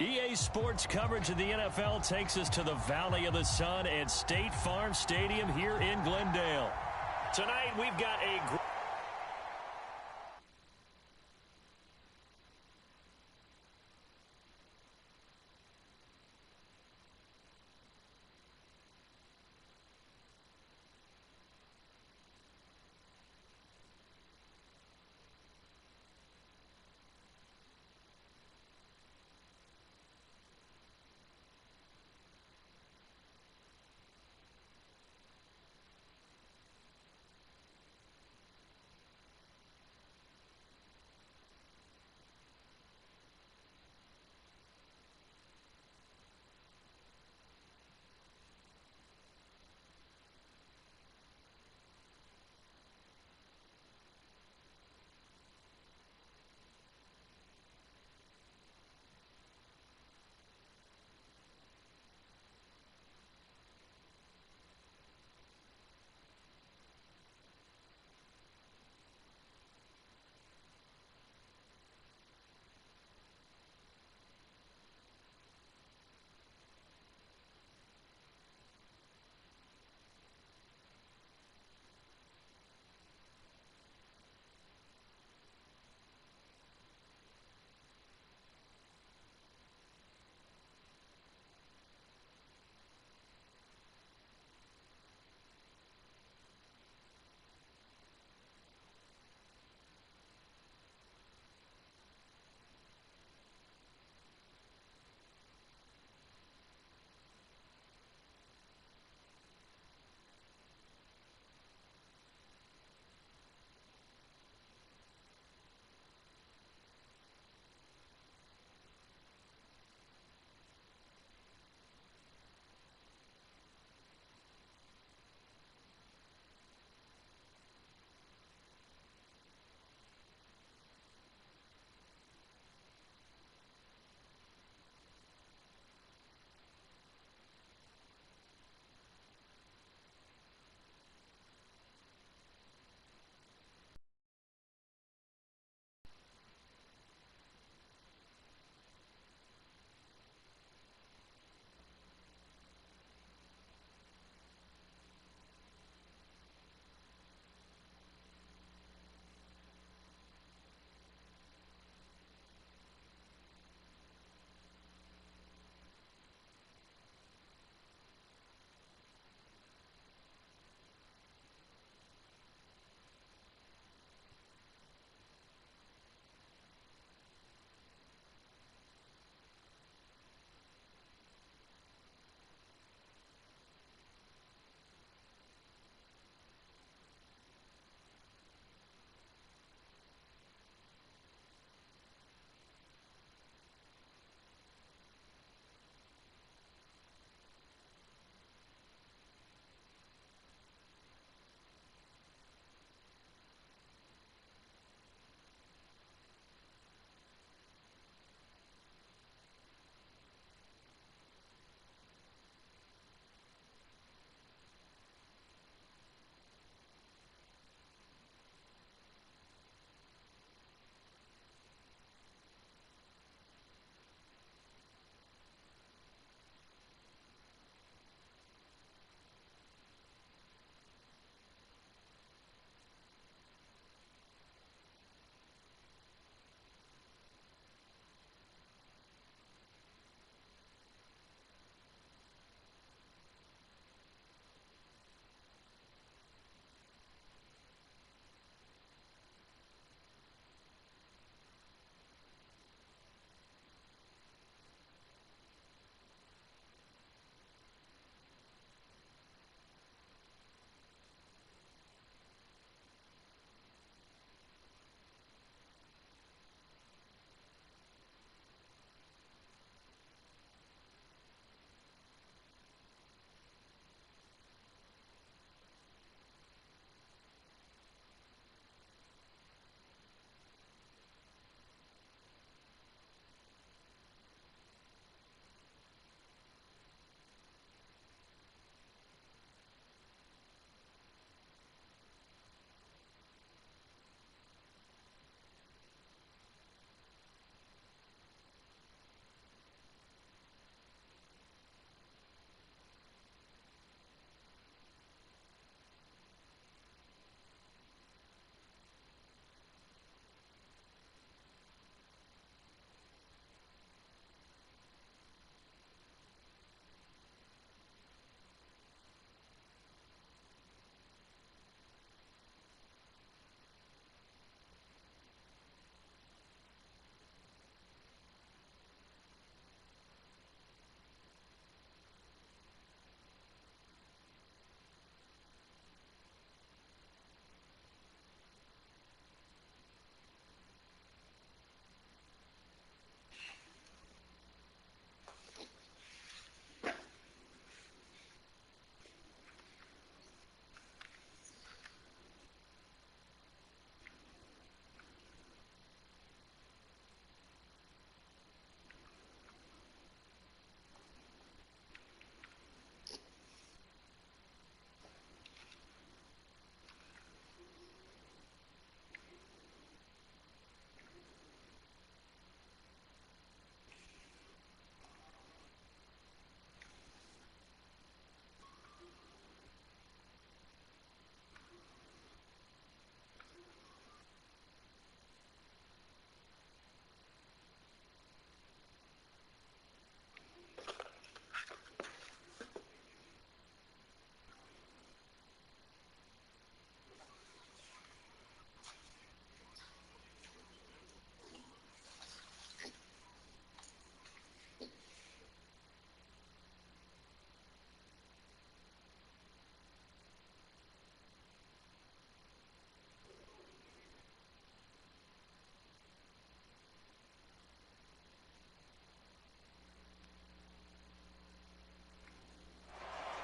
EA Sports coverage of the NFL takes us to the Valley of the Sun at State Farm Stadium here in Glendale. Tonight, we've got a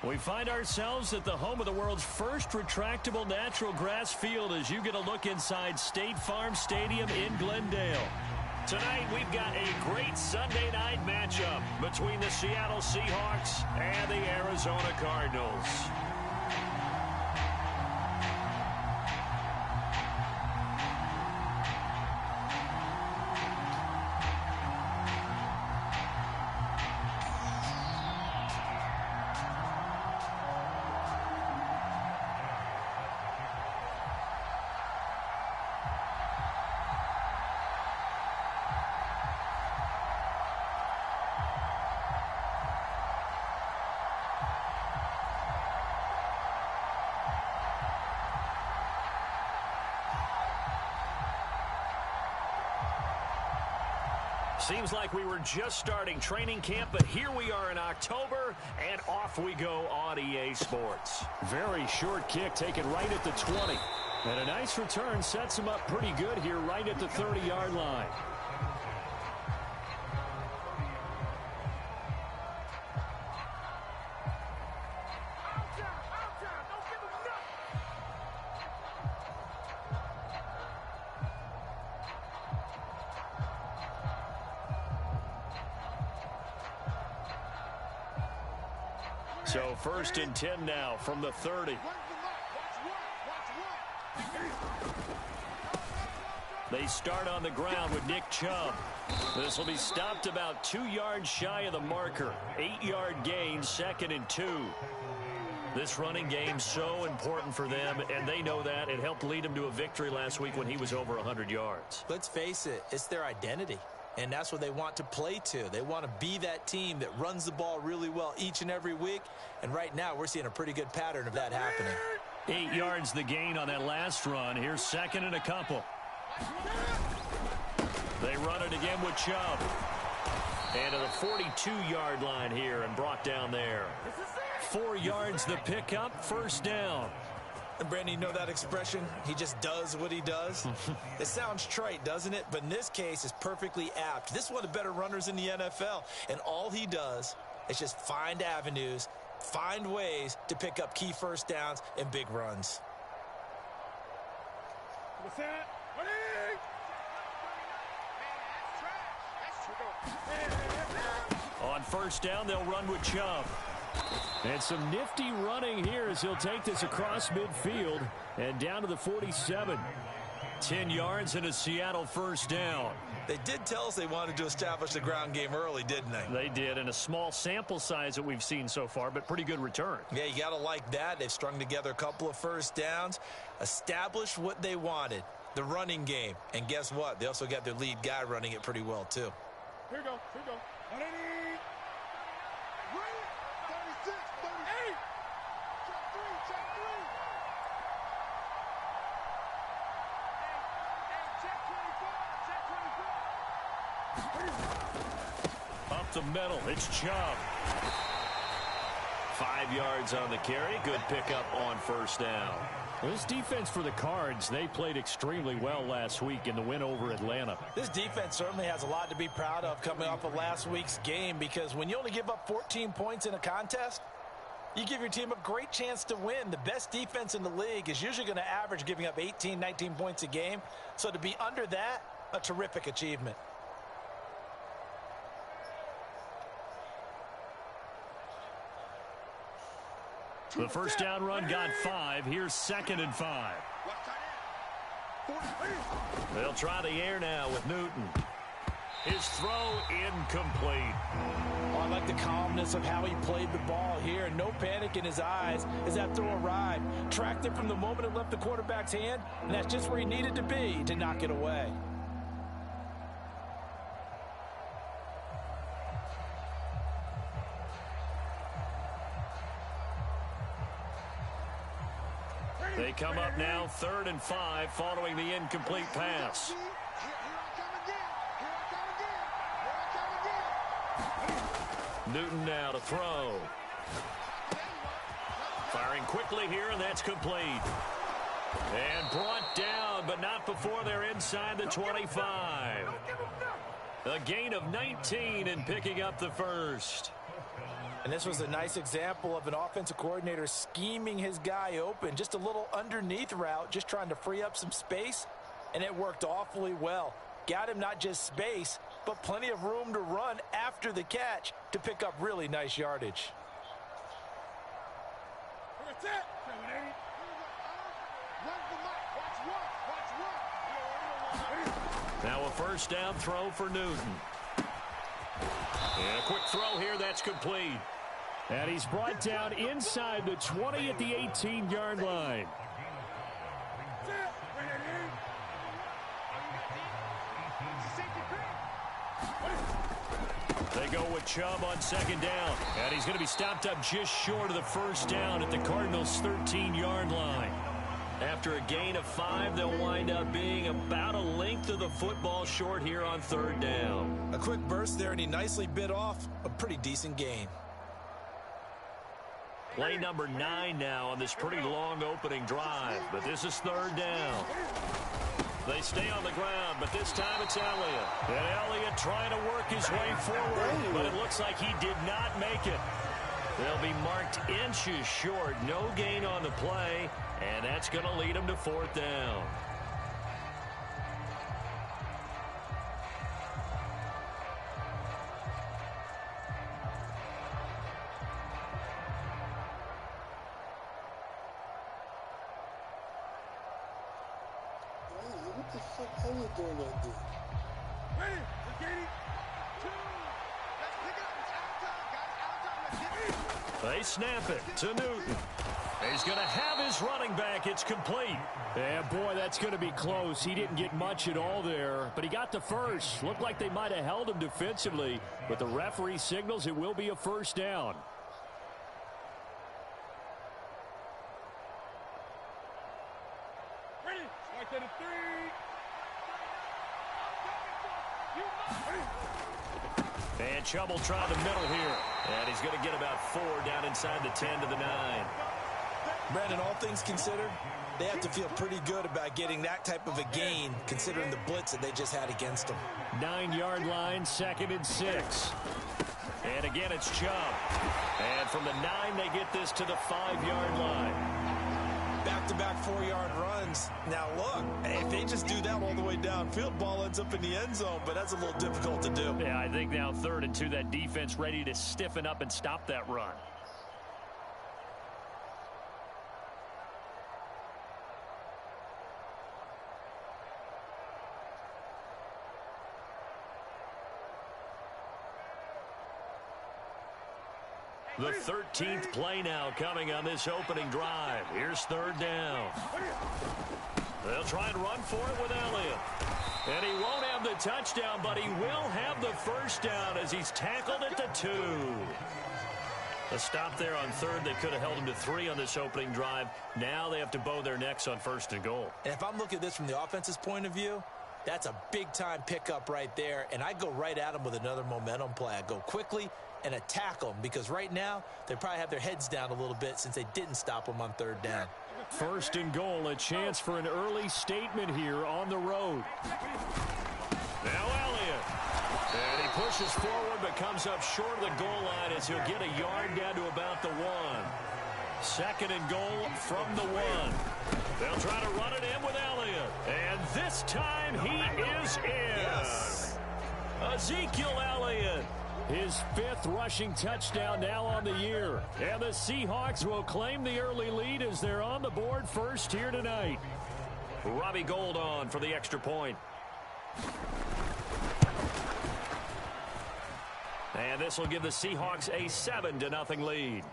We find ourselves at the home of the world's first retractable natural grass field as you get a look inside State Farm Stadium in Glendale. Tonight, we've got a great Sunday night matchup between the Seattle Seahawks and the Arizona Cardinals. Seems like we were just starting training camp, but here we are in October, and off we go on EA Sports. Very short kick taken right at the 20. And a nice return sets him up pretty good here right at the 30-yard line. So 1st and 10 now from the 30. They start on the ground with Nick Chubb. This will be stopped about 2 yards shy of the marker. 8-yard gain, 2nd and 2. This running game so important for them, and they know that. It helped lead them to a victory last week when he was over 100 yards. Let's face it, it's their identity. And that's what they want to play to. They want to be that team that runs the ball really well each and every week. And right now, we're seeing a pretty good pattern of that happening. 8 yards the gain on that last run. Here's 2nd and a couple. They run it again with Chubb. And to the 42-yard line here and brought down there. 4 yards the pickup, 1st down. And Brandon, you know that expression? He just does what he does. It sounds trite, doesn't it? But in this case, it's perfectly apt. This is one of the better runners in the NFL. And all he does is just find avenues, find ways to pick up key 1st downs and big runs. What's that? On 1st down, they'll run with Chubb. And some nifty running here as he'll take this across midfield and down to the 47. 10 yards and a Seattle 1st down. They did tell us they wanted to establish the ground game early, didn't they? They did, and a small sample size that we've seen so far, but pretty good return. Yeah, you got to like that. They've strung together a couple of 1st downs, established what they wanted, the running game. And guess what? They also got their lead guy running it pretty well, too. Here we go. Here we go. 180. 36, 38. Check 3. Up the middle, it's Chubb. 5 yards on the carry. Good pickup on 1st down. Well, this defense for the Cards, they played extremely well last week in the win over Atlanta. This defense certainly has a lot to be proud of coming off of last week's game, because when you only give up 14 points in a contest, you give your team a great chance to win. The best defense in the league is usually going to average giving up 18, 19 points a game. So to be under that, a terrific achievement. The 1st down run got 5. Here's 2nd and 5. They'll try the air now with Newton. His throw incomplete. Oh, I like the calmness of how he played the ball here. No panic in his eyes as that throw arrived. Tracked it from the moment it left the quarterback's hand, and that's just where he needed to be to knock it away. They come up now 3rd and 5 following the incomplete pass. Newton now to throw. Firing quickly here, and that's complete. And brought down, but not before they're inside the 25. A gain of 19 and picking up the 1st. And this was a nice example of an offensive coordinator scheming his guy open. Just a little underneath route, just trying to free up some space, and it worked awfully well. Got him not just space, but plenty of room to run after the catch to pick up really nice yardage. That's it. Now a first down throw for Newton. And a quick throw here, that's complete. And he's brought down inside the 20 at the 18-yard line. They go with Chubb on second down. And he's going to be stopped up just short of the first down at the Cardinals' 13-yard line. After a gain of 5, they'll wind up being about a length of the football short here on third down. A quick burst there, and he nicely bit off a pretty decent gain. Play number 9 now on this pretty long opening drive. But this is third down. They stay on the ground, but this time it's Elliott. And Elliott trying to work his way forward, but it looks like he did not make it. They'll be marked inches short. No gain on the play, and that's going to lead them to fourth down. What the fuck are you doing right there? Ready? Let's get it. 2. Let's pick it up. It's out of time, guys. Out of time. Let's get it. They snap it to Newton. He's going to have his running back. It's complete. Yeah, boy, that's going to be close. He didn't get much at all there, but he got the first. Looked like they might have held him defensively, but the referee signals it will be a first down. Ready? Strike that at 3. And Chubb will try the middle here. And he's going to get about 4 down inside the 10 to the 9. Brandon, all things considered, they have to feel pretty good about getting that type of a gain, considering the blitz that they just had against them. 9-yard line, 2nd and 6. And again, it's Chubb. And from the 9, they get this to the 5-yard line. Back-to-back 4-yard runs. Now, look, if they just do that all the way downfield, ball ends up in the end zone, but that's a little difficult to do. Yeah, I think now 3rd and 2, that defense ready to stiffen up and stop that run. The 13th play now coming on this opening drive. Here's third down. They'll try and run for it with Elliott. And he won't have the touchdown, but he will have the first down as he's tackled at the 2. A stop there on 3rd. They could have held him to 3 on this opening drive. Now they have to bow their necks on 1st and goal. And if I'm looking at this from the offense's point of view, that's a big-time pickup right there, and I go right at them with another momentum play. I go quickly and attack them, because right now they probably have their heads down a little bit since they didn't stop them on 3rd down. 1st and goal, a chance for an early statement here on the road. Now Elliott. And he pushes forward but comes up short of the goal line as he'll get a yard down to about the 1. 2nd and goal from the 1. They'll try to run it in with Elliott. And this time he is in. Yes. Ezekiel Elliott. His 5th rushing touchdown now on the year. And the Seahawks will claim the early lead as they're on the board first here tonight. Robbie Gould on for the extra point. And this will give the Seahawks a 7-0 lead.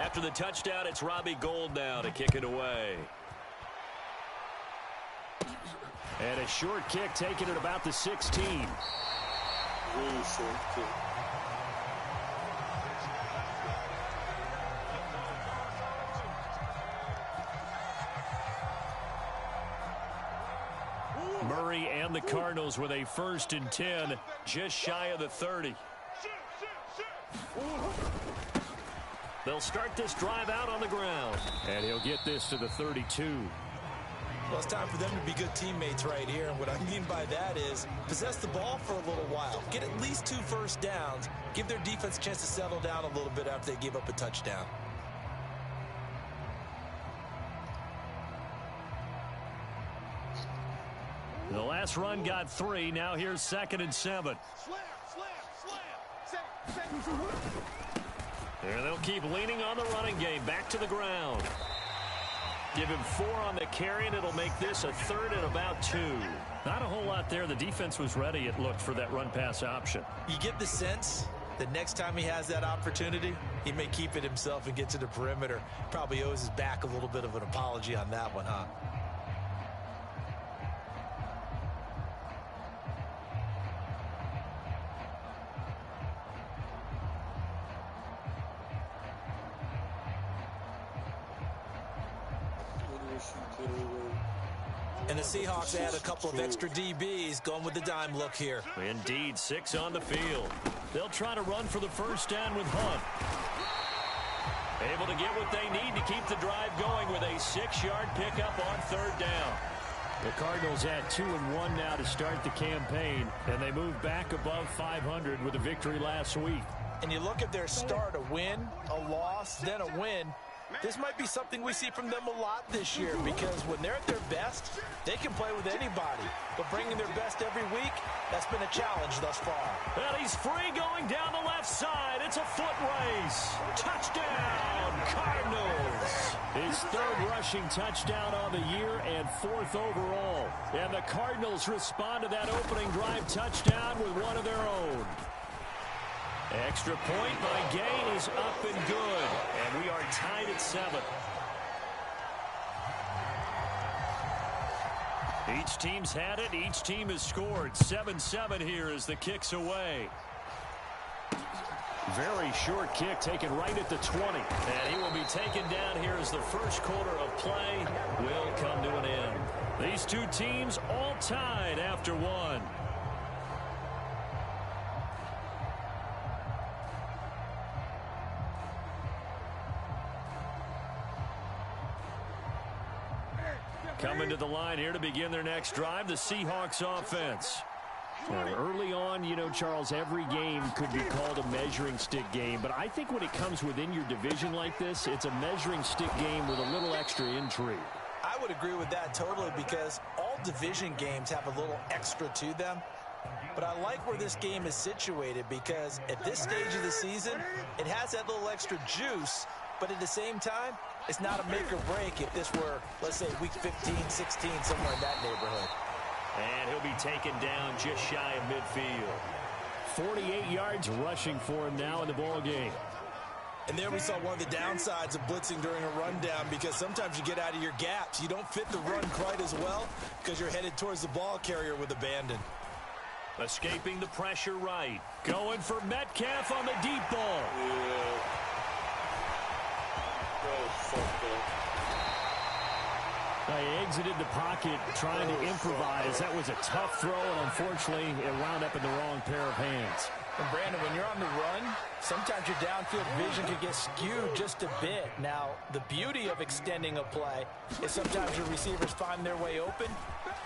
After the touchdown, it's Robbie Gould now to kick it away. And a short kick taken at about the 16. Really short kick. Murray and the Cardinals with a 1st and 10, just shy of the 30. They'll start this drive out on the ground. And he'll get this to the 32. Well, it's time for them to be good teammates right here. And what I mean by that is possess the ball for a little while. Get at least 2 first downs. Give their defense a chance to settle down a little bit after they give up a touchdown. The last run got 3. Now here's 2nd and 7. And they'll keep leaning on the running game. Back to the ground. Give him 4 on the carry, and it'll make this a 3rd and about 2. Not a whole lot there. The defense was ready, it looked, for that run-pass option. You get the sense that next time he has that opportunity, he may keep it himself and get to the perimeter. Probably owes his back a little bit of an apology on that one, huh? And the Seahawks add a couple of extra DBs, going with the dime look here. Indeed, 6 on the field. They'll try to run for the first down with Hunt. Able to get what they need to keep the drive going with a 6-yard pickup on 3rd down. The Cardinals had 2-1 now to start the campaign, and they move back above 500 with a victory last week. And you look at their start, a win, a loss, then a win. This might be something we see from them a lot this year, because when they're at their best, they can play with anybody. But bringing their best every week, that's been a challenge thus far. And he's free going down the left side. It's a foot race. Touchdown, Cardinals. His 3rd rushing touchdown on the year and 4th overall. And the Cardinals respond to that opening drive touchdown with one of their own. Extra point by Gay is up and good. And we are tied at 7. Each team's had it. Each team has scored. 7-7 here as the kick's away. Very short kick taken right at the 20. And he will be taken down here as the first quarter of play will come to an end. These two teams all tied after 1. Coming to the line here to begin their next drive, the Seahawks offense. Early on, you know, Charles, every game could be called a measuring stick game. But I think when it comes within your division like this, it's a measuring stick game with a little extra intrigue. I would agree with that totally, because all division games have a little extra to them. But I like where this game is situated, because at this stage of the season, it has that little extra juice. But at the same time, it's not a make or break if this were, let's say, week 15, 16, somewhere in that neighborhood. And he'll be taken down just shy of midfield. 48 yards rushing for him now in the ball game. And there we saw one of the downsides of blitzing during a rundown, because sometimes you get out of your gaps. You don't fit the run quite as well because you're headed towards the ball carrier with abandon. Escaping the pressure right. Going for Metcalf on the deep ball. Yeah. He exited the pocket trying to improvise. That was a tough throw, and unfortunately, it wound up in the wrong pair of hands. And Brandon, when you're on the run, sometimes your downfield vision can get skewed just a bit. Now, the beauty of extending a play is sometimes your receivers find their way open,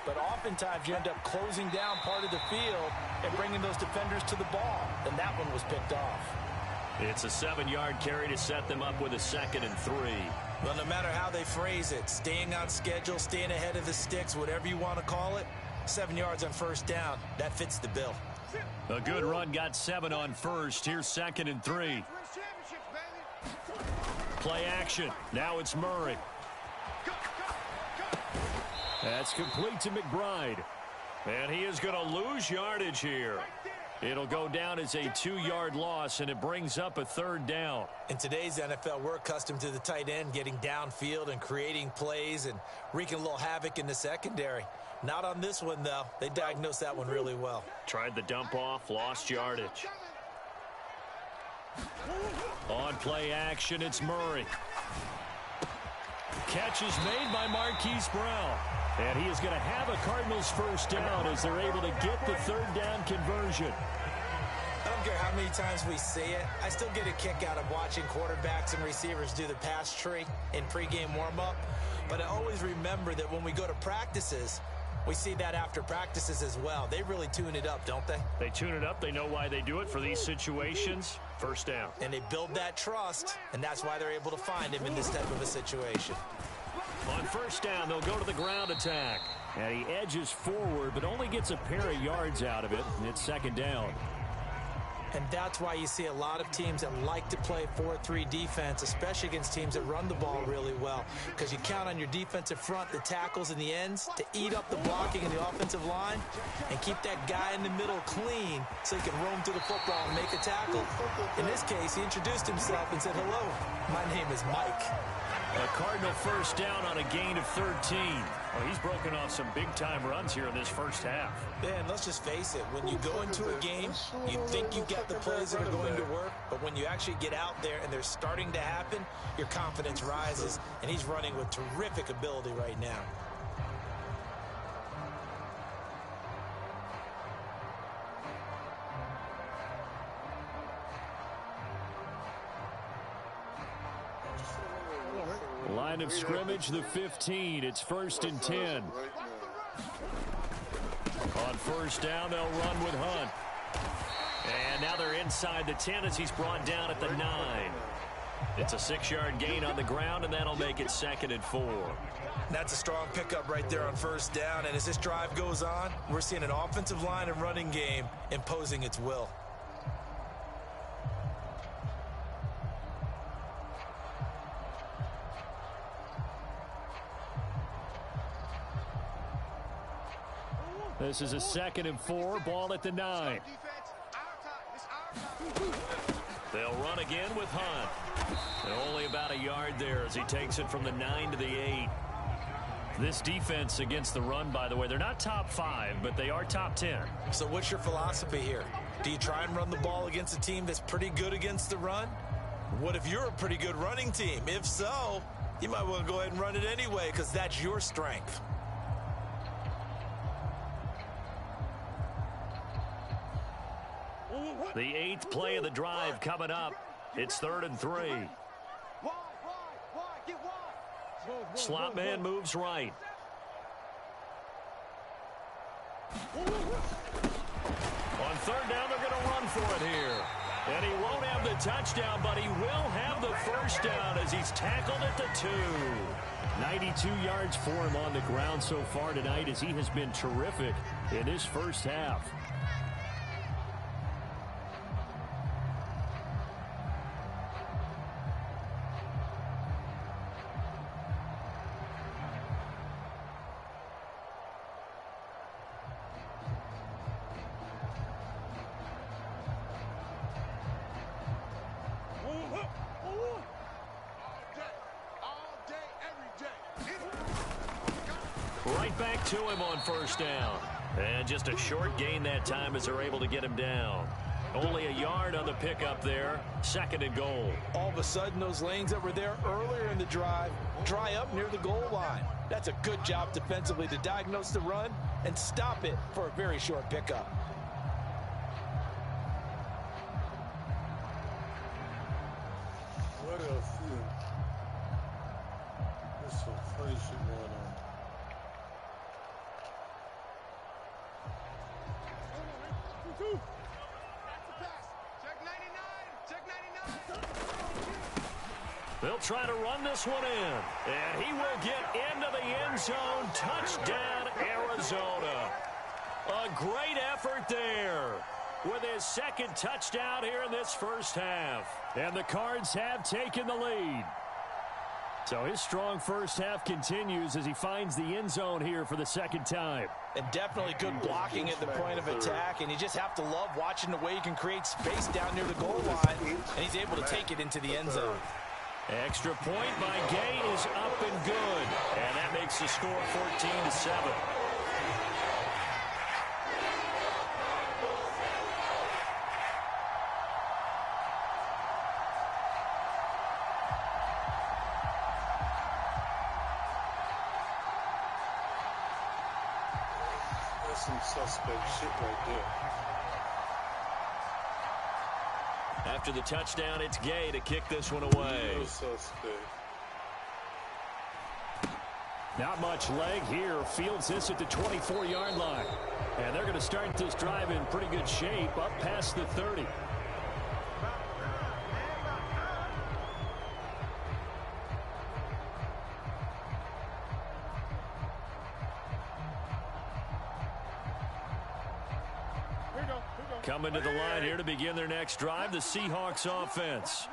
but oftentimes you end up closing down part of the field and bringing those defenders to the ball. And that one was picked off. It's a 7-yard carry to set them up with a 2nd and 3. Well, no matter how they phrase it, staying on schedule, staying ahead of the sticks, whatever you want to call it, 7 yards on first down, that fits the bill. A good run got 7 on first. Here's 2nd and 3. Play action. Now it's Murray. That's complete to McBride. And he is going to lose yardage here. It'll go down as a 2-yard loss, and it brings up a 3rd down. In today's NFL, we're accustomed to the tight end getting downfield and creating plays and wreaking a little havoc in the secondary. Not on this one, though. They diagnosed that one really well. Tried the dump off, lost yardage. On play action, it's Murray. Catch is made by Marquise Brown. And he is going to have a Cardinals first down as they're able to get the 3rd down conversion. I don't care how many times we see it. I still get a kick out of watching quarterbacks and receivers do the pass tree in pregame warm-up. But I always remember that when we go to practices, we see that after practices as well. They really tune it up, don't they? They tune it up. They know why they do it for these situations. First down. And they build that trust, and that's why they're able to find him in this type of a situation. On first down, they'll go to the ground attack. And he edges forward, but only gets a pair of yards out of it, and it's second down. And that's why you see a lot of teams that like to play 4-3 defense, especially against teams that run the ball really well, because you count on your defensive front, the tackles and the ends, to eat up the blocking in the offensive line and keep that guy in the middle clean so he can roam through the football and make a tackle. In this case, he introduced himself and said, "Hello, my name is Mike." A Cardinal first down on a gain of 13. Well, he's broken off some big-time runs here in this first half. Yeah, and let's just face it. When you go into a game, you think you get the plays that are going to work, but when you actually get out there and they're starting to happen, your confidence rises, and he's running with terrific ability right now. Line of scrimmage, the 15. It's 1st and 10. On first down, they'll run with Hunt. And now they're inside the 10 as he's brought down at the 9. It's a 6-yard gain on the ground, and that'll make it 2nd and 4. That's a strong pickup right there on first down. And as this drive goes on, we're seeing an offensive line and running game imposing its will. This is a 2nd and 4, ball at the 9. They'll run again with Hunt. And only about a yard there as he takes it from the 9 to the 8. This defense against the run, by the way, they're not top 5, but they are top 10. So what's your philosophy here? Do you try and run the ball against a team that's pretty good against the run? What if you're a pretty good running team? If so, you might want to go ahead and run it anyway because that's your strength. The 8th play of the drive coming up. It's 3rd and 3. Slot man moves right. On 3rd down, they're going to run for it here. And he won't have the touchdown, but he will have the first down as he's tackled at the 2. 92 yards for him on the ground so far tonight as he has been terrific in his first half. Right back to him on first down. And just a short gain that time as they're able to get him down. Only a yard on the pickup there. 2nd and goal. All of a sudden, those lanes that were there earlier in the drive dry up near the goal line. That's a good job defensively to diagnose the run and stop it for a very short pickup. What a few. There's some funny shit going on. They'll try to run this one in. And he will get into the end zone. Touchdown, Arizona. A great effort there with his 2nd touchdown here in this first half. And the Cards have taken the lead. So his strong first half continues as he finds the end zone here for the 2nd time. And definitely good blocking at the point of attack. And you just have to love watching the way he can create space down near the goal line. And he's able to take it into the end zone. Extra point by Gay is up and good. And that makes the score 14-7. That's some suspect shit right there. After the touchdown, it's Gay to kick this one away. Real suspect. Not much leg here. Fields this at the 24-yard line. And they're going to start this drive in pretty good shape up past the 30. Coming to the line here to begin their next drive, the Seahawks offense.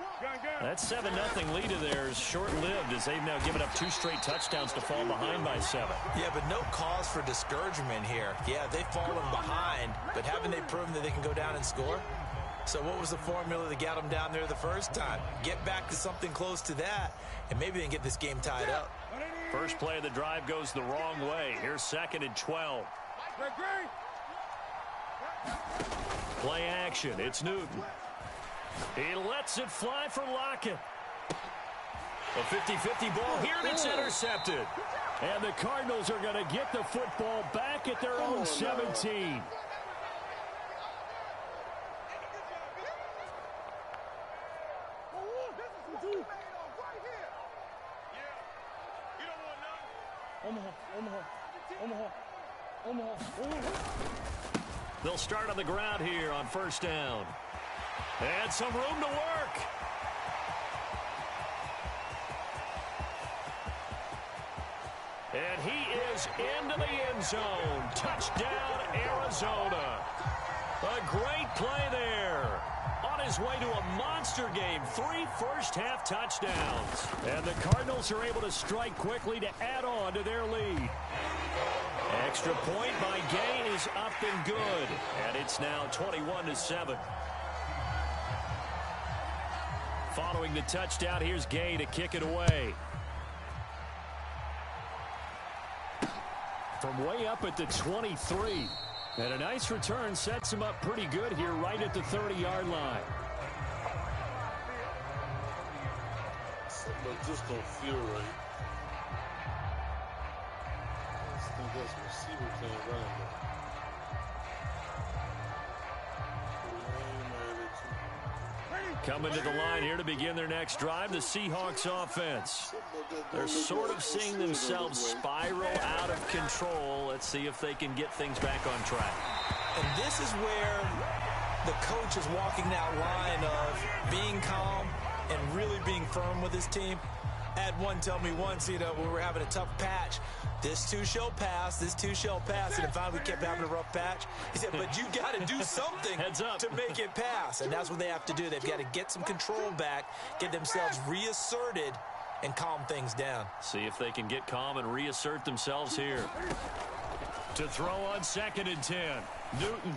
That 7-0 lead of theirs short-lived as they've now given up 2 straight touchdowns to fall behind by 7. Yeah, but no cause for discouragement here. Yeah, they've fallen behind, but haven't they proven that they can go down and score? So what was the formula that got them down there the first time? Get back to something close to that, and maybe they can get this game tied up. First play of the drive goes the wrong way. Here's 2nd and 12. Play action. It's Newton. He lets it fly for Lockett. A 50-50 ball here, and it's intercepted. And the Cardinals are going to get the football back at their own 17. They'll start on the ground here on first down. And some room to work. And he is into the end zone. Touchdown, Arizona. A great play there. On his way to a monster game. 3 first-half touchdowns. And the Cardinals are able to strike quickly to add on to their lead. Extra point by Gain is up and good. And it's now 21-7. Following the touchdown, here's Gay to kick it away. From way up at the 23. And a nice return sets him up pretty good here right at the 30-yard line. Something just don't feel right. I think that's receiver playing running back. Coming to the line here to begin their next drive, the Seahawks offense. They're sort of seeing themselves spiral out of control. Let's see if they can get things back on track. And this is where the coach is walking that line of being calm and really being firm with his team. I had one tell me once, when we were having a tough patch, this too shall pass, this too shall pass. And finally we kept having a rough patch. He said, but you got to do something to make it pass. And that's what they have to do. They've got to get some control back, get themselves reasserted, and calm things down. See if they can get calm and reassert themselves here. To throw on 2nd and 10. Newton.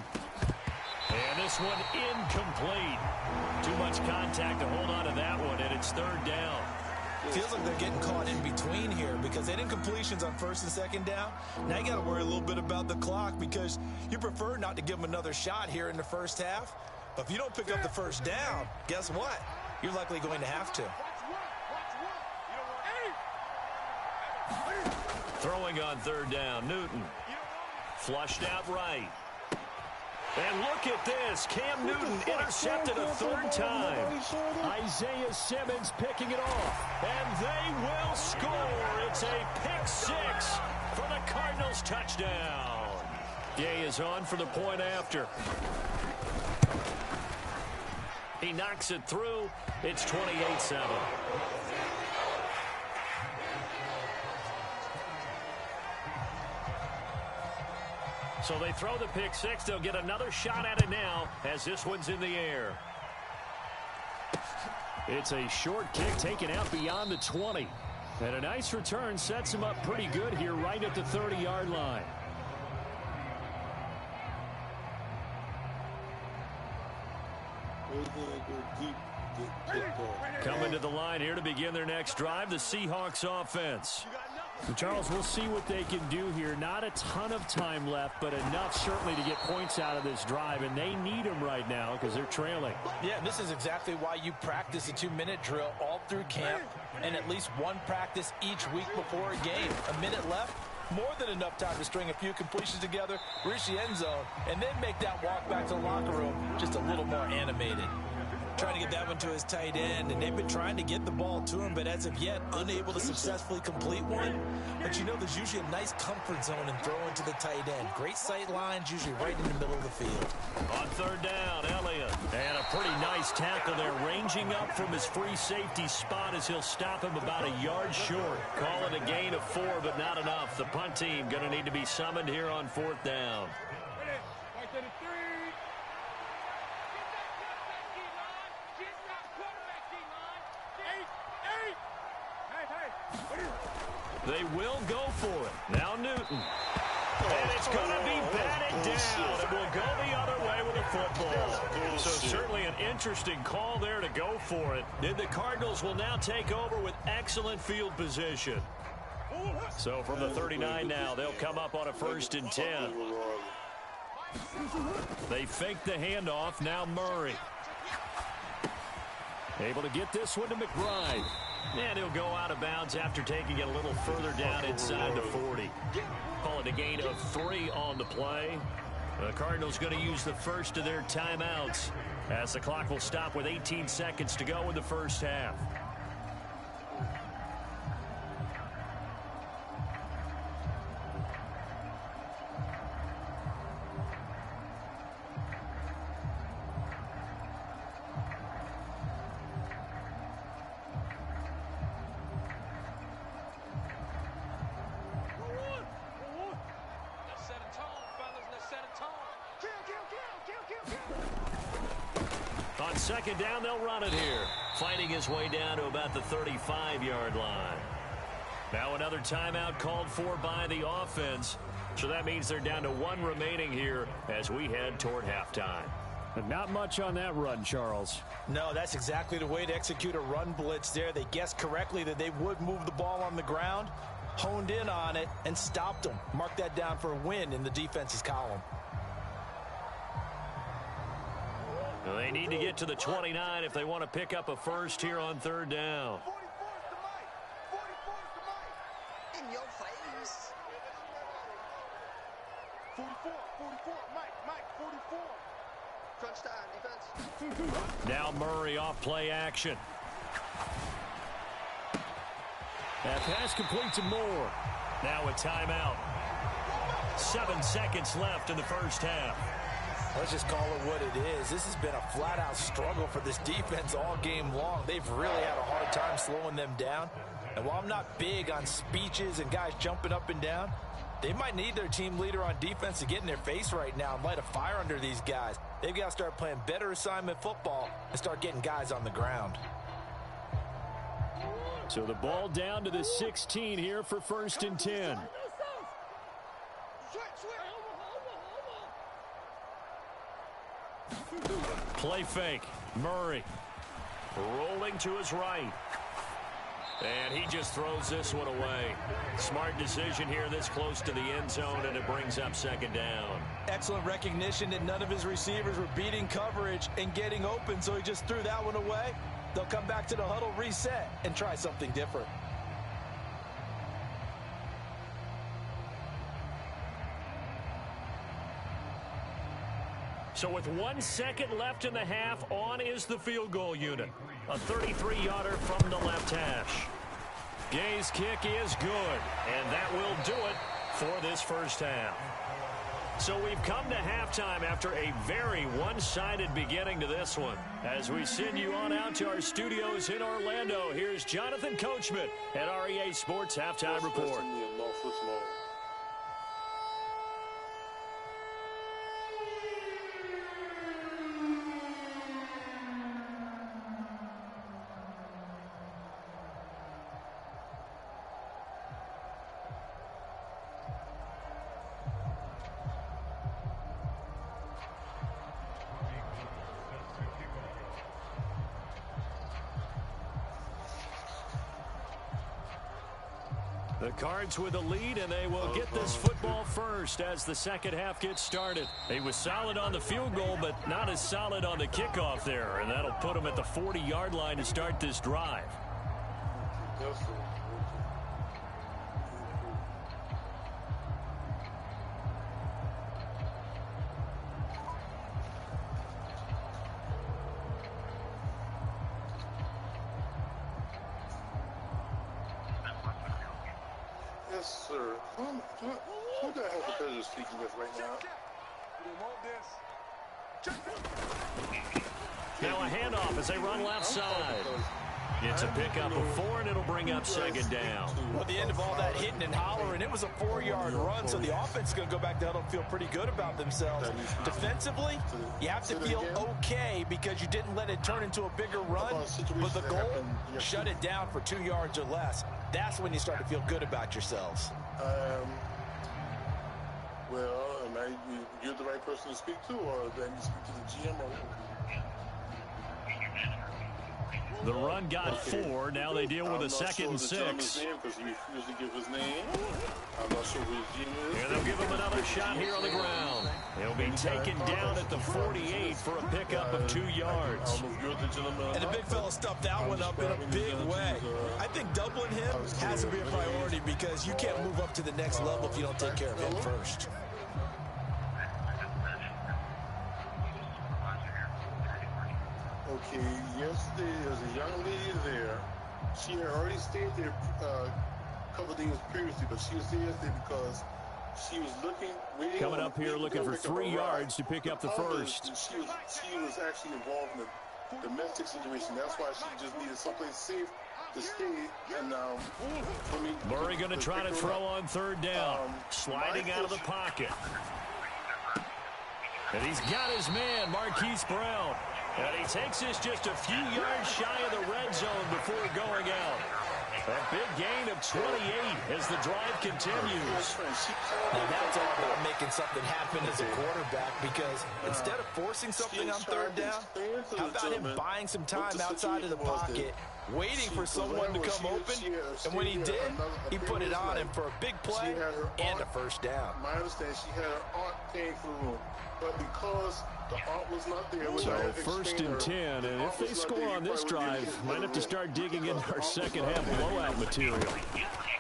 And this one incomplete. Too much contact to hold on to that one, and it's 3rd down. Feels like they're getting caught in between here because they did incompletions on 1st and 2nd down. Now you got to worry a little bit about the clock because you prefer not to give them another shot here in the first half. But if you don't pick up the 1st down, guess what? You're likely going to have to. Throwing on 3rd down, Newton. Flushed out right. And look at this. Cam Newton intercepted a 3rd time. Isaiah Simmons picking it off. And they will score. It's a pick 6 for the Cardinals touchdown. Gay is on for the point after. He knocks it through. It's 28-7. So they throw the pick 6. They'll get another shot at it now as this one's in the air. It's a short kick taken out beyond the 20. And a nice return sets him up pretty good here right at the 30-yard line. Coming to the line here to begin their next drive, the Seahawks offense. Charles, we'll see what they can do here. Not a ton of time left, but enough certainly to get points out of this drive, and they need them right now because they're trailing. Yeah, this is exactly why you practice a 2-minute drill all through camp and at least one practice each week before a game. A minute left, more than enough time to string a few completions together, reach the end zone, and then make that walk back to the locker room just a little more animated. Trying to get that one to his tight end, and they've been trying to get the ball to him, but as of yet, unable to successfully complete one. But you know, there's usually a nice comfort zone in throwing to the tight end. Great sight lines, usually right in the middle of the field. On third down, Elliott. And a pretty nice tackle there, ranging up from his free safety spot as he'll stop him about a yard short. Call it a gain of 4, but not enough. The punt team going to need to be summoned here on fourth down. They will go for it. Now Newton. And it's going to be batted down. It will go the other way with a football. So certainly an interesting call there to go for it. And the Cardinals will now take over with excellent field position. So from the 39 now, they'll come up on a 1st and 10. They fake the handoff. Now Murray. Able to get this one to McBride. And he'll go out of bounds after taking it a little further down inside the 40. Call it a gain of 3 on the play. The Cardinals going to use the first of their timeouts as the clock will stop with 18 seconds to go in the first half. On second down, they'll run it here. Fighting his way down to about the 35-yard line. Now another timeout called for by the offense. So that means they're down to 1 remaining here as we head toward halftime. Not much on that run, Charles. No, that's exactly the way to execute a run blitz there. They guessed correctly that they would move the ball on the ground, honed in on it, and stopped them. Mark that down for a win in the defense's column. They need to get to the 29 if they want to pick up a first here on third down. 44's the mic. 44's the mic. In your face. 44, Mike, 44. Crunch time, defense. Now Murray off play action. That pass complete to Moore. Now a timeout. 7 seconds left in the first half. Let's just call it what it is. This has been a flat-out struggle for this defense all game long. They've really had a hard time slowing them down. And while I'm not big on speeches and guys jumping up and down, they might need their team leader on defense to get in their face right now and light a fire under these guys. They've got to start playing better assignment football and start getting guys on the ground. So the ball down to the 16 here for 1st and 10. Play fake. Murray rolling to his right. And he just throws this one away. Smart decision here this close to the end zone, and it brings up 2nd down. Excellent recognition that none of his receivers were beating coverage and getting open, so he just threw that one away. They'll come back to the huddle, reset, and try something different. So with 1 second left in the half, on is the field goal unit. A 33-yarder from the left hash. Gay's kick is good, and that will do it for this first half. So we've come to halftime after a very one-sided beginning to this one. As we send you on out to our studios in Orlando, here's Jonathan Coachman at REA Sports Halftime Report. The Cards with a lead, and they will get this football first as the second half gets started. He was solid on the field goal, but not as solid on the kickoff there, and that'll put him at the 40-yard line to start this drive. Yes, sir. Who the hell the pleasure of speaking with right now? You want this? Now a handoff as they run left side. It's a pickup of 4, and it'll bring up second down. Well, at the end of all that hitting and hollering, it was a 4-yard run, so the offense is going to go back down and feel pretty good about themselves. Defensively, you have to feel okay because you didn't let it turn into a bigger run, but the goal, shut it down for 2 yards or less. That's when you start to feel good about yourselves. Well, you're the right person to speak to, or then you speak to the GM? The run got 4. Now they deal with a 2nd and 6. Because he refused to give his name. I'm not sure who his GM is. And they'll give him another shot here on the ground. He'll be taken down at the 48 for a pickup of 2 yards. And the big fella stuffed that one up in a big way. I think doubling him has to be a priority because you can't move up to the next level if you don't take care of him first. Okay, yesterday there was a young lady there. She had already stayed there a couple of days previously, but she was there yesterday because she was waiting. Coming up here looking for 3 yards to pick up the first. She was actually involved in a domestic situation. That's why she just needed someplace safe to stay. And Murray going to try to throw on 3rd down. Sliding out of the pocket. And he's got his man, Marquise Brown. And he takes this just a few yards shy of the red zone before going out. A big gain of 28 as the drive continues. And that's all about making something happen as a quarterback because instead of forcing something on 3rd down, how about him buying some time outside of the pocket, waiting for someone to come open, and when he did, he put it on him for a big play and a first down. My understanding, she had her aunt paying for the room, but because the aunt was not there. So 1st and 10, and if they score on this drive, might have to start digging into our second half blowout material.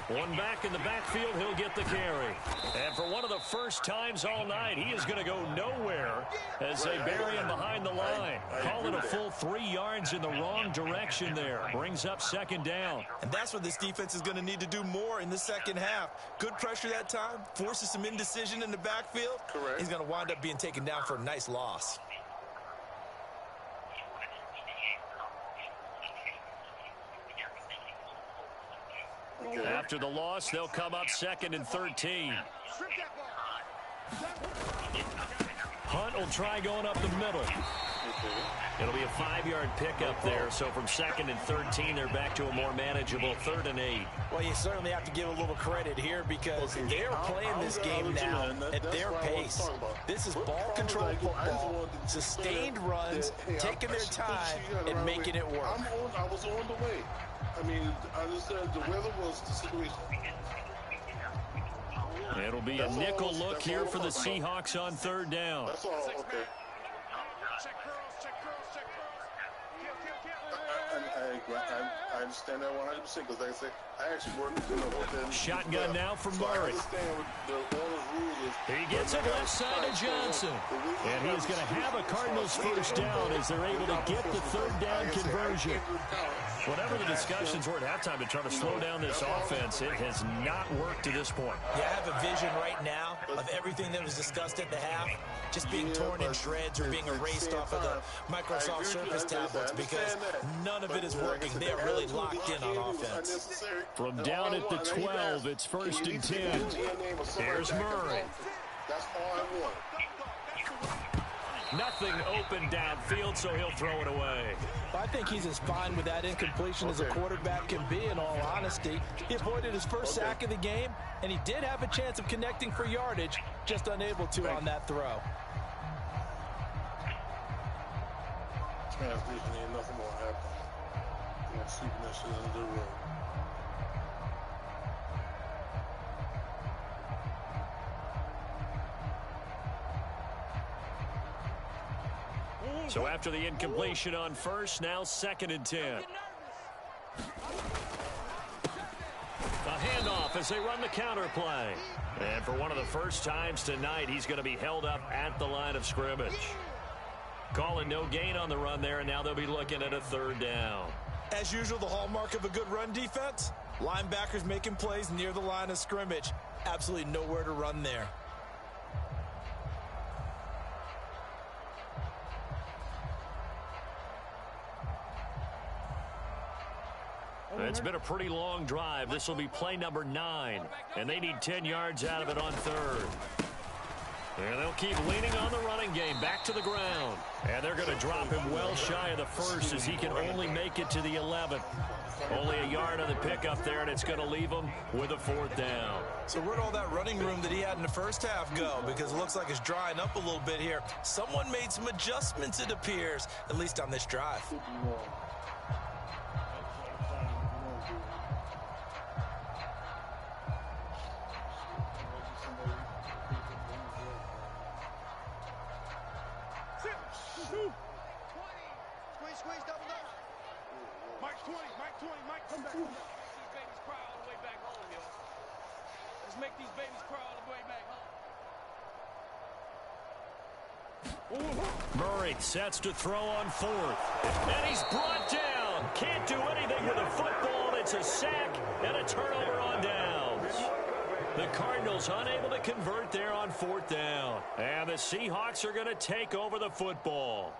One back in the backfield, he'll get the carry. And for one of the first times all night, he is going to go nowhere as they bury him behind the line. Call it a full 3 yards in the wrong direction there. Brings up second down. And that's what this defense is going to need to do more in the second half. Good pressure that time, forces some indecision in the backfield. Correct. He's going to wind up being taken down for a nice loss. After the loss, they'll come up 2nd and 13. Hunt will try going up the middle. It'll be a 5-yard pickup there. So from 2nd and 13, they're back to a more manageable 3rd and 8. Well, you certainly have to give a little credit here because they're playing this game now at their pace. This is ball control football, sustained runs, taking their time and making it work. I was on the way. I mean, I understand the weather was the situation. It'll be a nickel look here for the Seahawks on 3rd down. That's all, okay. I understand that 100% because, like I say, I actually worked in the hotel. Shotgun now from Murray. He gets it left side to Johnson. And he's going to have a Cardinals first down as they're able to get the 3rd down conversion. Whatever the discussions were at halftime to try to slow down this offense, it has not worked to this point. Yeah, I have a vision right now of everything that was discussed at the half just being torn in shreds or being erased off of the Microsoft Surface tablets because none of it is working. They're really locked in on offense. From down at the 12, it's 1st and 10. There's Murray. That's all I want. Nothing open downfield, so he'll throw it away. I think he's as fine with that incompletion as a quarterback can be, in all honesty. He avoided his first sack of the game, and he did have a chance of connecting for yardage, just unable to on that throw. Translation ain't nothing gonna happen. I'm sweeping that shit under the rug. So after the incompletion on 1st, now 2nd and 10. A handoff as they run the counter play. And for one of the first times tonight, he's going to be held up at the line of scrimmage. Calling no gain on the run there, and now they'll be looking at a 3rd down. As usual, the hallmark of a good run defense, Linebackers making plays near the line of scrimmage. Absolutely nowhere to run there. It's been a pretty long drive. This will be play number 9, and they need 10 yards out of it on third. And they'll keep leaning on the running game back to the ground. And they're going to drop him well shy of the first as he can only make it to the 11th. Only a yard on the pickup there, and it's going to leave him with a 4th down. So where'd all that running room that he had in the first half go? Because it looks like it's drying up a little bit here. Someone made some adjustments, it appears, at least on this drive. Squeeze, double up. Mike 20, Mike, come back. These babies cry all the way back home, yo. Let's make these babies cry all the way back home. Murray sets to throw on 4th. And he's brought down. Can't do anything with a football. It's a sack and a turnover on downs. The Cardinals unable to convert there on 4th down. And the Seahawks are going to take over the football.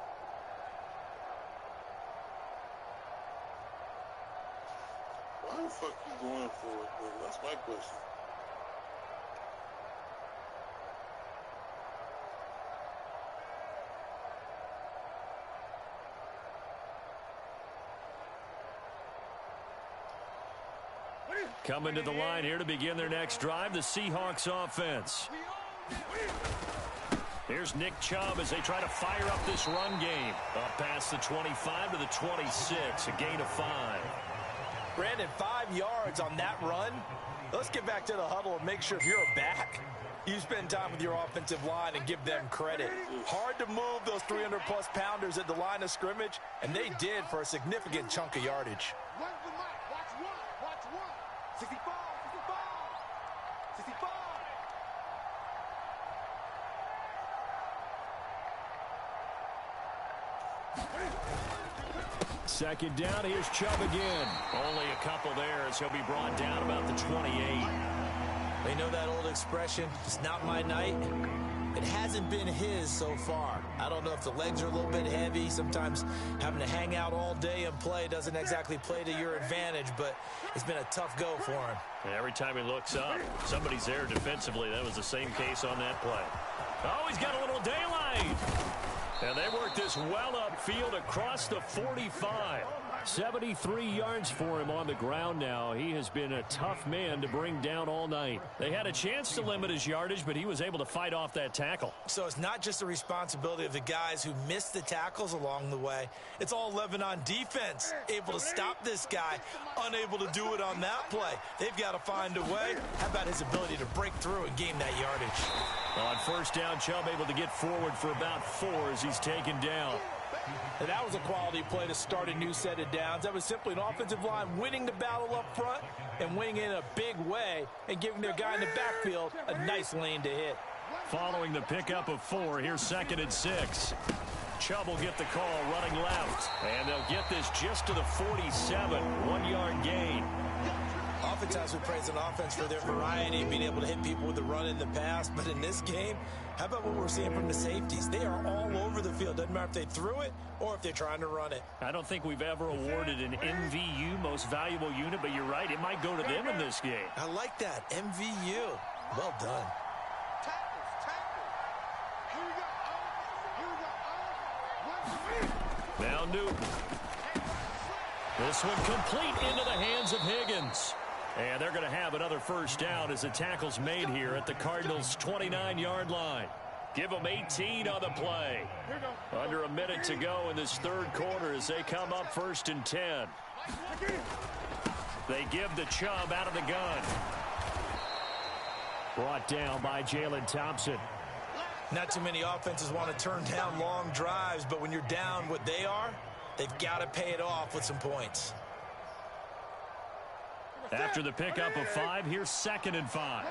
Why the fuck you going for it, man? That's my question. Coming to the line here to begin their next drive, the Seahawks offense. Here's Nick Chubb as they try to fire up this run game. Up past the 25 to the 26, a gain of 5. Brandon, 5 yards on that run. Let's get back to the huddle and make sure if you're a back, you spend time with your offensive line and give them credit. Hard to move those 300-plus pounders at the line of scrimmage, and they did for a significant chunk of yardage. Run for Mike. Watch one. 65. Second down, here's Chubb again. Only a couple there as he'll be brought down about the 28. They know that old expression, it's not my night. It hasn't been his so far. I don't know if the legs are a little bit heavy. Sometimes having to hang out all day and play doesn't exactly play to your advantage, but it's been a tough go for him. And every time he looks up, somebody's there defensively. That was the same case on that play. Oh, he's got a little daylight. And they work this well upfield across the 45. 73 yards for him on the ground now. He has been a tough man to bring down all night. They had a chance to limit his yardage, but he was able to fight off that tackle. So it's not just the responsibility of the guys who missed the tackles along the way. It's all Lebanon defense, able to stop this guy, unable to do it on that play. They've got to find a way. How about his ability to break through and gain that yardage? On first down, Chubb able to get forward for about 4 as he's taken down. And that was a quality play to start a new set of downs. That was simply an offensive line winning the battle up front and winning in a big way and giving their guy in the backfield a nice lane to hit. Following the pickup of 4, here's 2nd and 6. Chubb will get the call running left. And they'll get this just to the 47. 1-yard gain. Oftentimes we praise an offense for their variety and being able to hit people with the run in the pass. But in this game, how about what we're seeing from the safeties? They are all over the field. Doesn't matter if they threw it or if they're trying to run it. I don't think we've ever awarded an MVU, most valuable unit, but you're right. It might go to them in this game. I like that. MVU. Well done. Now Newton. This one complete into the hands of Higgins. And they're going to have another first down as the tackle's made here at the Cardinals' 29-yard line. Give them 18 on the play. Under a minute to go in this third quarter as they come up 1st and 10. They give the Chubb out of the gun. Brought down by Jalen Thompson. Not too many offenses want to turn down long drives, but when you're down what they are, they've got to pay it off with some points. After the pickup of 5, here's 2nd and 5.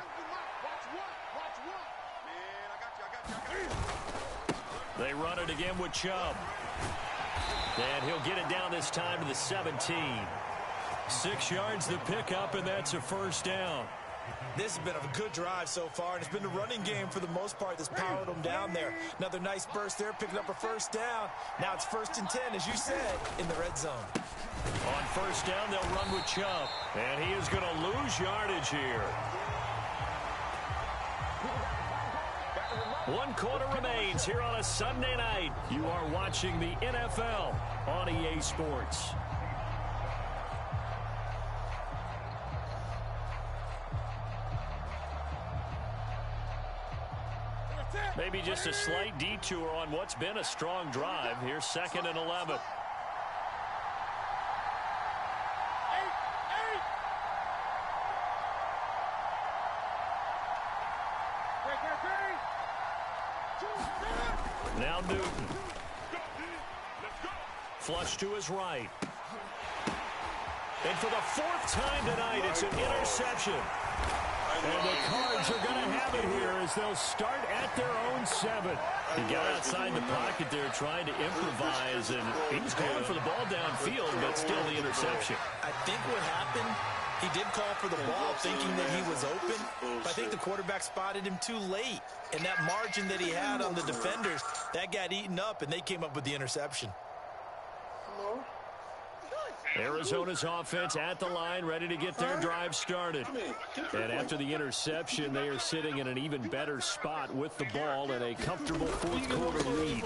They run it again with Chubb. And he'll get it down this time to the 17. 6 yards to pick up, and that's a first down. This has been a good drive so far, and it's been the running game for the most part that's powered them down there. Another nice burst there, picking up a first down. Now it's 1st and 10, as you said, in the red zone. On first down, they'll run with Chubb, and he is going to lose yardage here. 1 quarter remains here on a Sunday night. You are watching the NFL on EA Sports. Maybe just a slight detour on what's been a strong drive. Here's 2nd and 11. Now Newton. Flush to his right. And for the 4th time tonight, it's an interception. And the Cards are going to have it here as they'll start at their own 7. He got outside the pocket there trying to improvise, and he was going for the ball downfield, but still the interception. I think what happened, he did call for the ball thinking that he was open, but I think the quarterback spotted him too late. And that margin that he had on the defenders, that got eaten up, and they came up with the interception. Arizona's offense at the line, ready to get their drive started. And after the interception, they are sitting in an even better spot with the ball and a comfortable 4th quarter lead.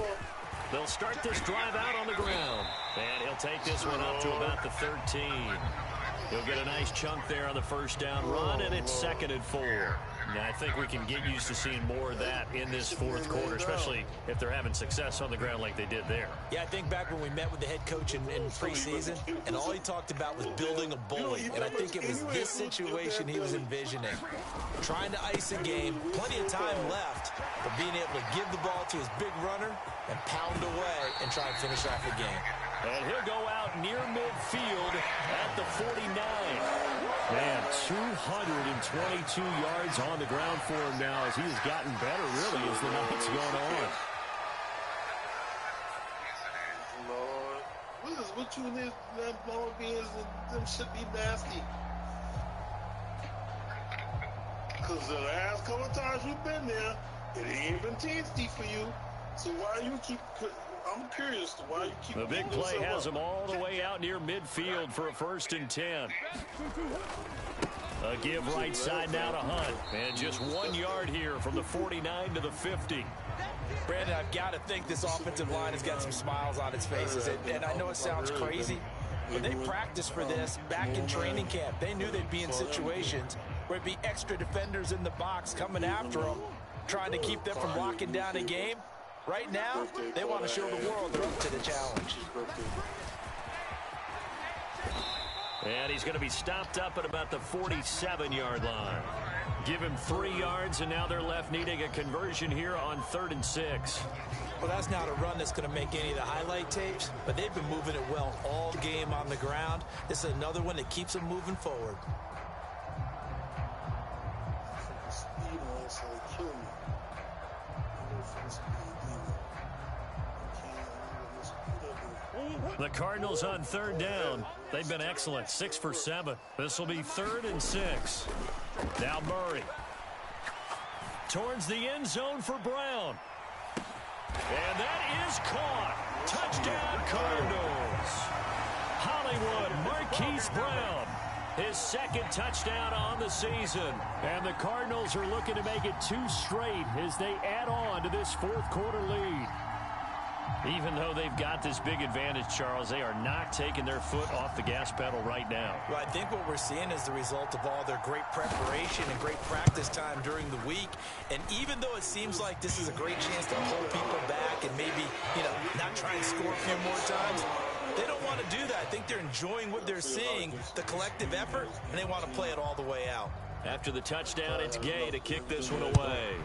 They'll start this drive out on the ground. And he'll take this one up to about the 13. He'll get a nice chunk there on the first down run, and it's 2nd and 4. Now, I think we can get used to seeing more of that in this 4th quarter, especially if they're having success on the ground like they did there. Yeah, I think back when we met with the head coach in preseason, and all he talked about was building a bully. And I think it was this situation he was envisioning. Trying to ice a game, plenty of time left, but being able to give the ball to his big runner and pound away and try and finish off the game. And he'll go out near midfield at the 49. Man, 222 yards on the ground for him now as he has gotten better, really, as the night's gone on. Lord, what you need, them blowing beans, them should be nasty. Because the last couple of times you've been there, it ain't been tasty for you. So why you keep... I'm curious why you keep... The big play has him all the way out near midfield for a 1st and 10. A give right side now to Hunt. And just 1 yard here from the 49 to the 50. Brandon, I've got to think this offensive line has got some smiles on its faces. And I know it sounds crazy, but they practiced for this back in training camp. They knew they'd be in situations where it'd be extra defenders in the box coming after them, trying to keep them from locking down a game. Right now, they want to show the world they're up to the challenge. And he's going to be stopped up at about the 47-yard line. Give him 3 yards, and now they're left needing a conversion here on 3rd and 6. Well, that's not a run that's going to make any of the highlight tapes, but they've been moving it well all game on the ground. This is another one that keeps them moving forward. The Cardinals on 3rd down. They've been excellent, 6 for 7. This will be 3rd and 6. Now Murray. Towards the end zone for Brown. And that is caught. Touchdown Cardinals. Hollywood Marquise Brown. His 2nd touchdown on the season. And the Cardinals are looking to make it 2 straight as they add on to this 4th quarter lead. Even though they've got this big advantage, Charles, they are not taking their foot off the gas pedal right now. Well, I think what we're seeing is the result of all their great preparation and great practice time during the week. And even though it seems like this is a great chance to hold people back and maybe, not try and score a few more times, they don't want to do that. I think they're enjoying what they're seeing, the collective effort, and they want to play it all the way out. After the touchdown, it's Gay to kick this one away.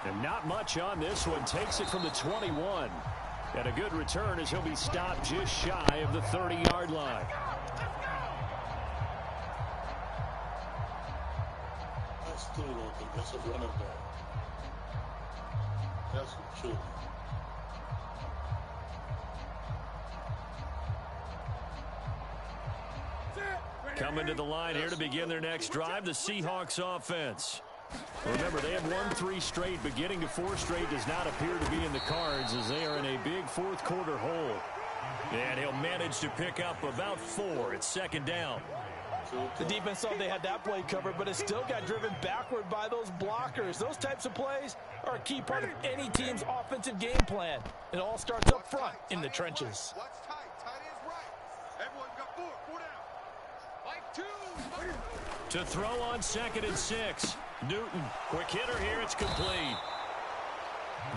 And not much on this one. Takes it from the 21. And a good return as he'll be stopped just shy of the 30-yard line. I still don't think that's a running back. That's what killed me. Coming to the line here to begin their next drive, the Seahawks offense. Remember, they have won 3 straight, but getting to 4 straight does not appear to be in the cards as they are in a big fourth-quarter hole. And he'll manage to pick up about 4. It's second down. The defense thought they had that play covered, but it still got driven backward by those blockers. Those types of plays are a key part of any team's offensive game plan. It all starts up front in the trenches. What's tight? Tight is right. Everyone got 4 down. Like 2. To throw on 2nd and 6. Newton, quick hitter here. It's complete.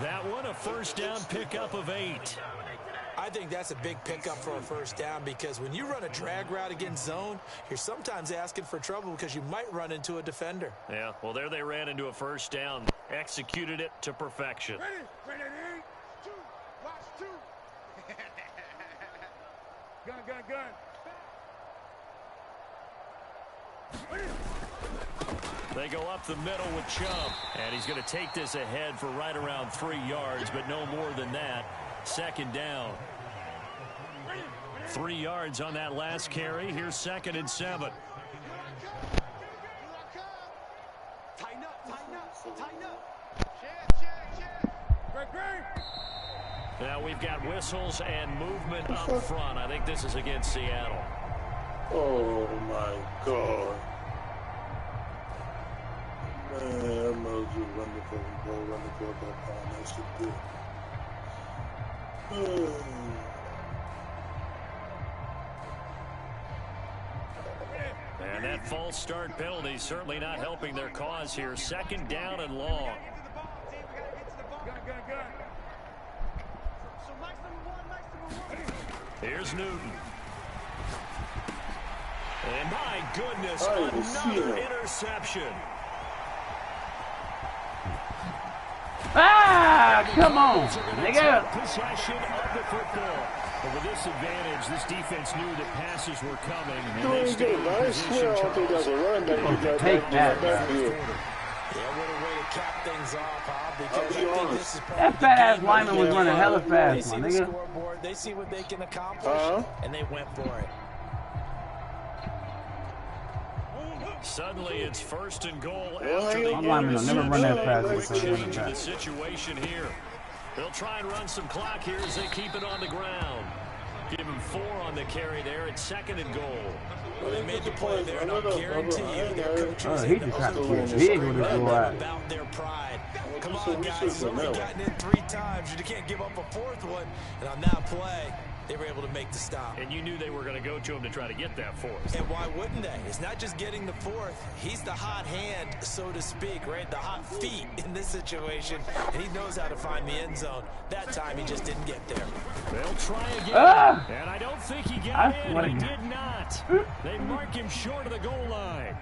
That one, a first down pickup of 8. I think that's a big pickup for a first down because when you run a drag route against zone, you're sometimes asking for trouble because you might run into a defender. Yeah, well, there they ran into a first down. Executed it to perfection. Ready? Ready? 2. Watch 2. Gun. They go up the middle with Chubb. And he's going to take this ahead for right around 3 yards, but no more than that. Second down. 3 yards on that last carry. Here's 2nd and 7. Tighten up. Now we've got whistles and movement up front. I think this is against Seattle. Oh, my God. Man, I might as well run the fucking ball, run the quarterback on. That shit good. And that false start penalty certainly not helping their cause here. Second down and long. Here's Newton. And my goodness, another interception. Ah, come on, nigga. Possession of the football. But with this advantage, this defense knew that passes were coming. And they stayed in position. Take that. Yeah, what a way to cap things off, Bob, because I think this is That fat-ass lineman was running hella they fast, see my the nigga. scoreboard, they see what they can accomplish, and they went for it. Suddenly, it's 1st and goal after the linemen will never run that fast. Quick change of the situation here. They'll try and run some clock here as they keep it on the ground. Give him 4 on the carry there. It's 2nd and goal. Well, they made the play there, and I'll guarantee you their coaches He just tried to get big with his little ass. about their pride. Come on, guys. He's only gotten in 3 times. You can't give up a 4th one. And on that play, they were able to make the stop. And you knew they were going to go to him to try to get that 4th. And why wouldn't they? It's not just getting the 4th. He's the hot hand, so to speak, right? The hot feet in this situation. And he knows how to find the end zone. That time, he just didn't get there. They'll try again. And I don't think he got in. He did not. They mark him short of the goal line.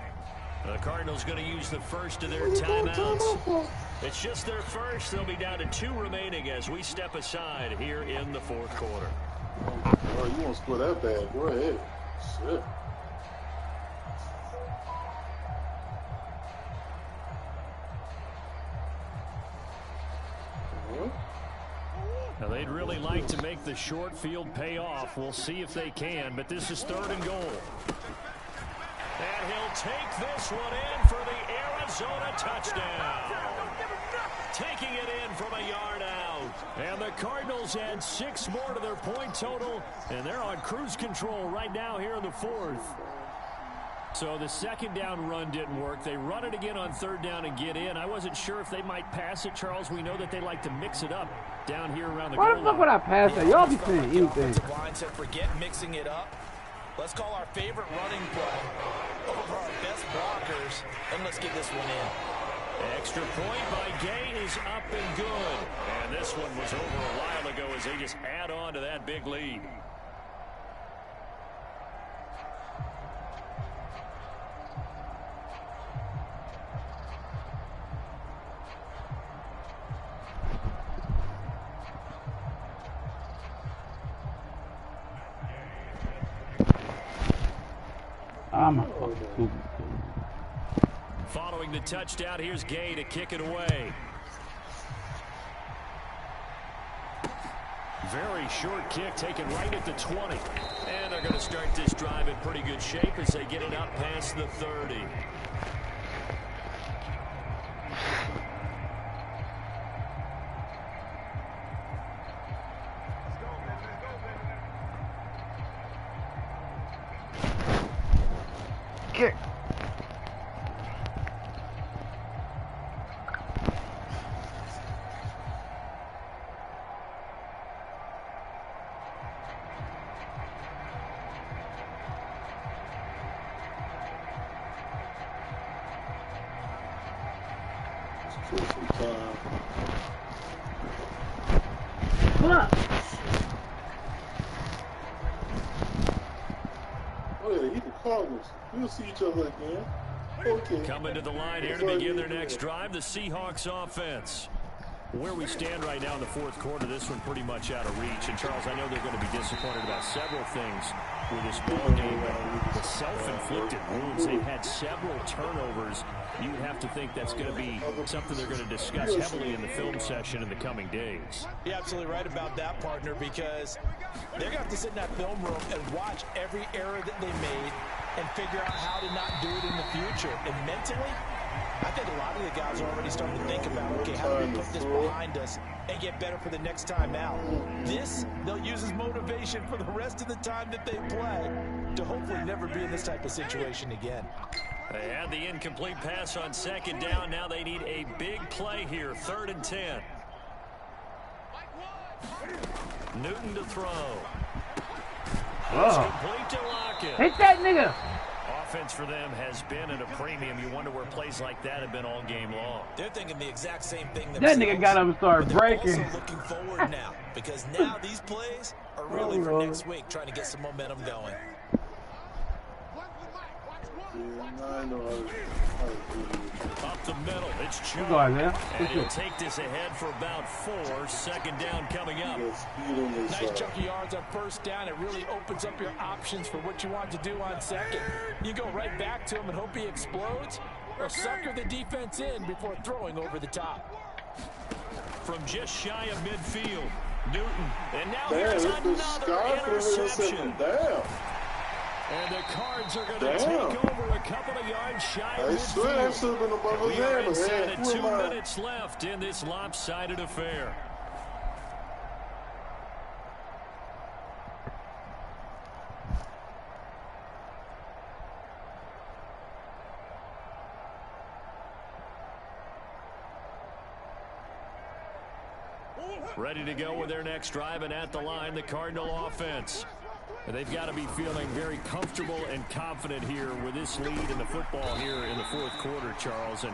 The Cardinals going to use the first of their timeouts. It's just their first. They'll be down to 2 remaining as we step aside here in the 4th quarter. Oh, you won't score that bad. Go ahead. Shit. Now, they'd really like to make the short field pay off. We'll see if they can, but this is 3rd and goal. And he'll take this one in for the Arizona touchdown. Taking it in from a yard out. And the Cardinals add 6 more to their point total, and they're on cruise control right now here in the 4th. So the 2nd down run didn't work. They run it again on 3rd down and get in. I wasn't sure if they might pass it, Charles. We know that they like to mix it up down here around the goal line. Why the fuck would I pass that? Y'all be saying anything. Line said forget mixing it up. Let's call our favorite running play over our best blockers, and let's get this one in. Extra point by Gay is up and good. And this one was over a while ago as they just add on to that big lead. I'm a fucking stupid. Following the touchdown, here's Gay to kick it away. Very short kick taken right at the 20. And they're going to start this drive in pretty good shape as they get it up past the 30. Kick. Pull up. Oh yeah, he the Cardinals. We'll see each other again. Okay. Coming to the line here to begin their next drive, the Seahawks offense. Where we stand right now in the fourth quarter, this one pretty much out of reach. And, Charles, I know they're going to be disappointed about several things with this ball game. The self-inflicted wounds. They've had several turnovers. You would have to think that's going to be something they're going to discuss heavily in the film session in the coming days. You're absolutely right about that, partner, because they're going to have to sit in that film room and watch every error that they made and figure out how to not do it in the future. And mentally, I think a lot of the guys are already starting to think about, okay, how do we put this behind us and get better for the next time out? This, they'll use as motivation for the rest of the time that they play to hopefully never be in this type of situation again. They had the incomplete pass on second down. Now they need a big play here, 3rd and 10. Newton to throw. Oh. Complete to Lockett. Hit that nigga. Offense for them has been at a premium. You wonder where plays like that have been all game long. They're thinking the exact same thing. That nigga got up and started breaking. Also looking forward now, because now these plays are really for next week, trying to get some momentum going. Up the middle, it's Chubb. And he'll take this ahead for about 4. 2nd down coming up. Nice chunk of yards on 1st down. It really opens up your options for what you want to do on 2nd. You go right back to him and hope he explodes, or sucker the defense in before throwing over the top. From just shy of midfield, Newton. And now here's another interception. And the Cards are going to take over a couple of yards shy of midfield. We are inside of 2 minutes left in this lopsided affair. Ready to go with their next drive, and at the line, the Cardinal offense. And they've got to be feeling very comfortable and confident here with this lead in the football here in the fourth quarter, Charles. And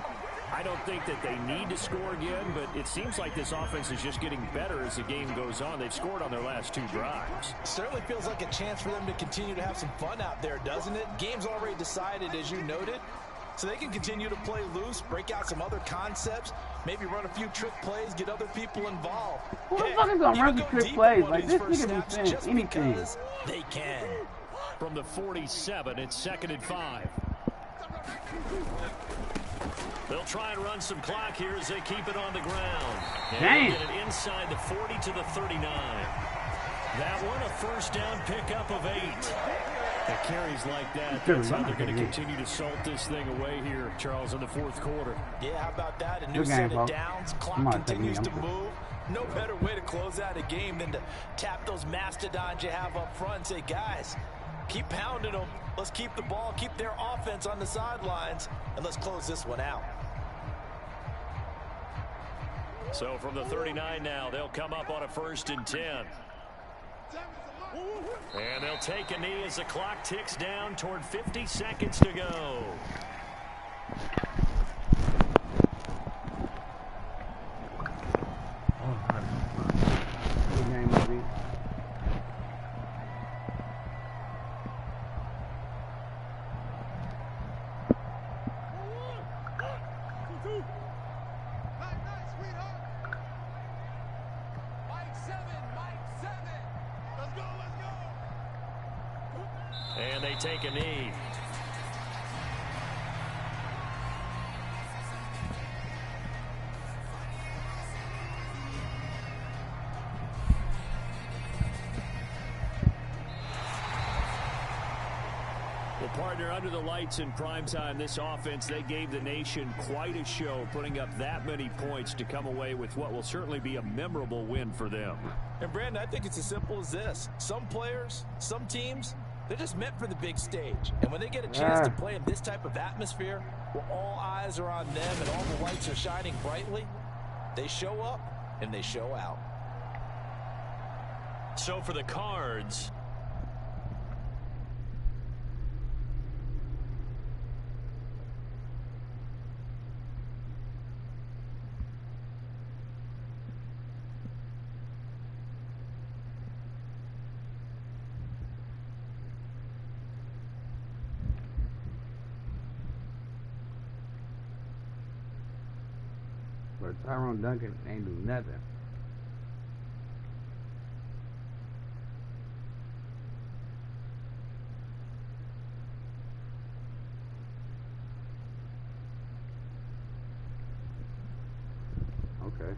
I don't think that they need to score again, but it seems like this offense is just getting better as the game goes on. They've scored on their last 2 drives. Certainly feels like a chance for them to continue to have some fun out there, doesn't it? Game's already decided, as you noted. So they can continue to play loose, break out some other concepts, maybe run a few trick plays, get other people involved. Who the fuck is gonna run some trick plays? Like, this nigga be saying anything. They can. From the 47, it's 2nd and 5. They'll try and run some clock here as they keep it on the ground. And get it inside the 40 to the 39. That one, a 1st down pickup of 8. The carries like that, that's how they're going to continue to salt this thing away here, Charles, in the fourth quarter. Yeah, how about that? A new set of downs. Clock continues to move. No better way to close out a game than to tap those mastodons you have up front and say, guys, keep pounding them. Let's keep the ball, keep their offense on the sidelines, and let's close this one out. So from the 39 now, they'll come up on a 1st and 10. And they'll take a knee as the clock ticks down toward 50 seconds to go. And they take a knee. Partner, under the lights in primetime, this offense, they gave the nation quite a show, putting up that many points to come away with what will certainly be a memorable win for them. And, Brandon, I think it's as simple as this. Some players, some teams, they're just meant for the big stage. And when they get a chance to play in this type of atmosphere, where all eyes are on them and all the lights are shining brightly, they show up and they show out. So for the Cards, But Tyrone Duncan ain't do nothing. Okay.